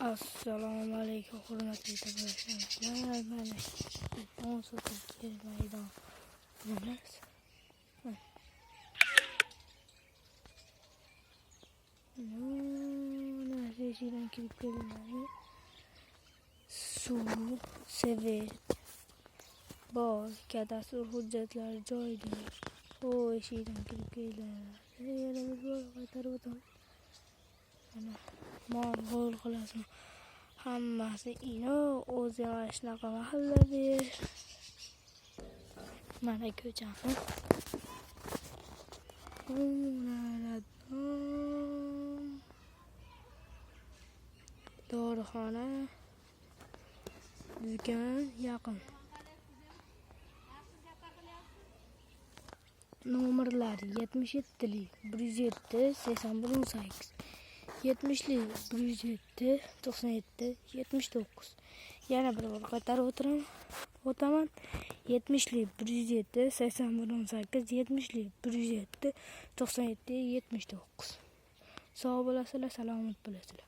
Assalomu alaykum hurmatli tomoshabinlar. Mana 18 maydon emas. Mana eshigidan kirib kelganlar. Suv, sevet, bor, kadastr hujjatlari joyida. Eshigidan kirib kelganlar. Yana bir bor qaytarib o'tamiz. Mana mol g'o'l qilasin. Hammasi ino o'zi mana shunaqa mahallada. Mana ko'chamiz. Dorixona, do'kon yaqin. Nomerlari 77lik 107 8118, 70lik 107 97 79. Yana bir bor qaytarib o'taman. 70lik 107 8118, 70lik 107 97 79. Sog' bo'lasizlar, salomat bo'lasizlar.